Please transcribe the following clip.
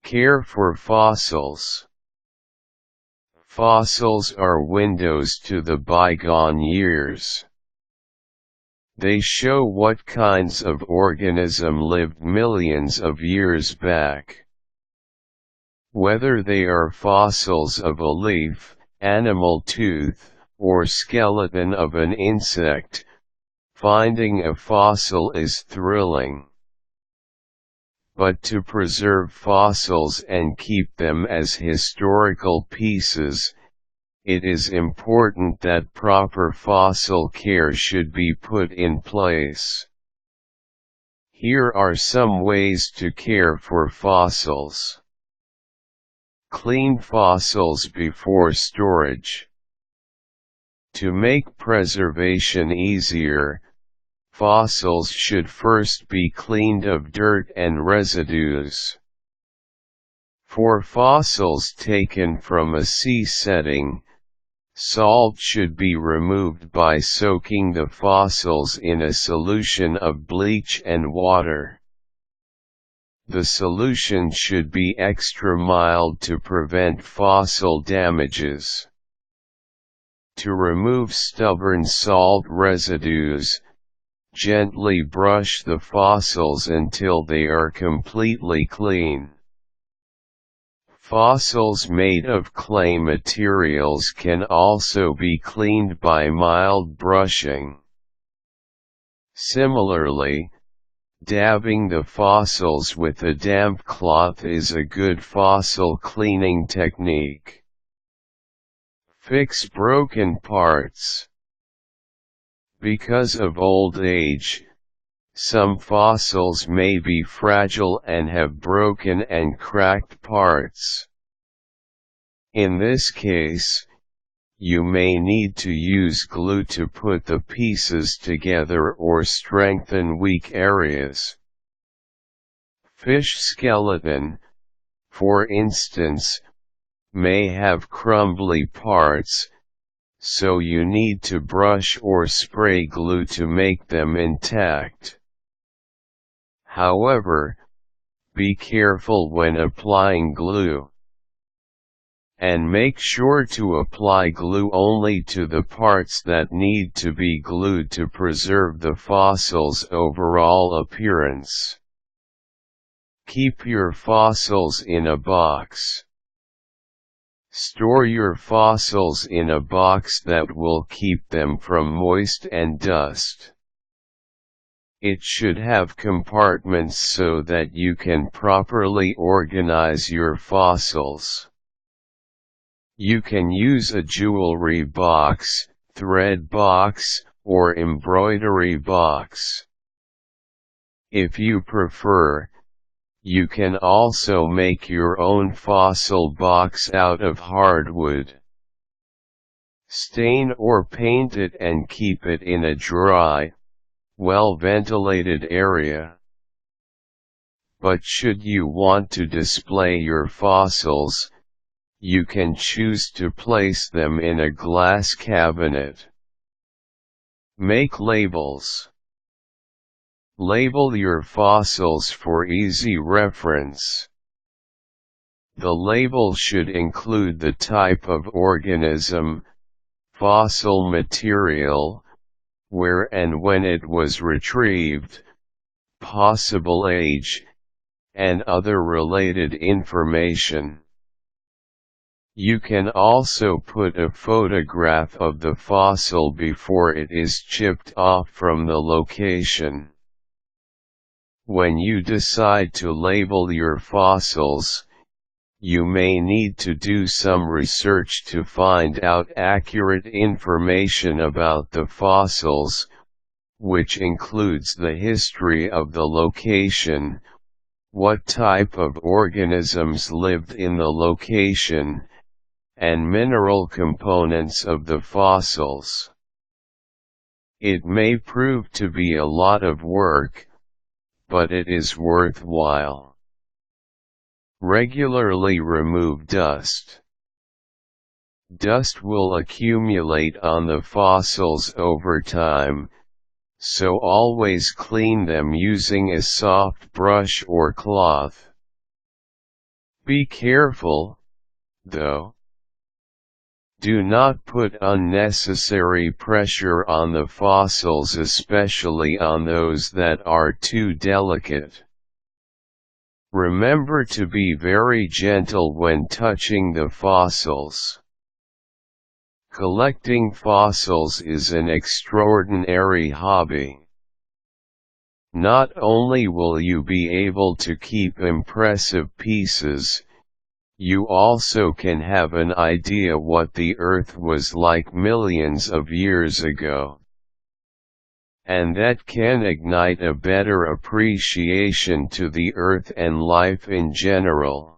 Care for fossils. Fossils are windows to the bygone years. They show what kinds of organism lived millions of years back. Whether they are fossils of a leaf, animal tooth, or skeleton of an insect, finding a fossil is thrilling. But to preserve fossils and keep them as historical pieces, it is important that proper fossil care should be put in place. Here are some ways to care for fossils. Clean fossils before storage. To make preservation easier, fossils should first be cleaned of dirt and residues. For fossils taken from a sea setting, salt should be removed by soaking the fossils in a solution of bleach and water. The solution should be extra mild to prevent fossil damages. To remove stubborn salt residues, gently brush the fossils until they are completely clean. Fossils made of clay materials can also be cleaned by mild brushing. Similarly, dabbing the fossils with a damp cloth is a good fossil cleaning technique. Fix broken parts. Because of old age, some fossils may be fragile and have broken and cracked parts. In this case, you may need to use glue to put the pieces together or strengthen weak areas. Fish skeleton, for instance, may have crumbly parts, so you need to brush or spray glue to make them intact. However, be careful when applying glue. And make sure to apply glue only to the parts that need to be glued to preserve the fossil's overall appearance. Keep your fossils in a box. Store your fossils in a box that will keep them from moist and dust. It should have compartments so that you can properly organize your fossils. You can use a jewelry box, thread box, or embroidery box. If you prefer, you can also make your own fossil box out of hardwood. Stain or paint it and keep it in a dry, well-ventilated area. But should you want to display your fossils, you can choose to place them in a glass cabinet. Make labels. Label your fossils for easy reference. The label should include the type of organism, fossil material, where and when it was retrieved, possible age, and other related information. You can also put a photograph of the fossil before it is chipped off from the location. When you decide to label your fossils, you may need to do some research to find out accurate information about the fossils, which includes the history of the location, what type of organisms lived in the location, and mineral components of the fossils. It may prove to be a lot of work, but it is worthwhile. Regularly remove dust. Dust will accumulate on the fossils over time, so always clean them using a soft brush or cloth. Be careful, though. Do not put unnecessary pressure on the fossils, especially on those that are too delicate. Remember to be very gentle when touching the fossils. Collecting fossils is an extraordinary hobby. Not only will you be able to keep impressive pieces, you also can have an idea what the Earth was like millions of years ago. And that can ignite a better appreciation to the Earth and life in general.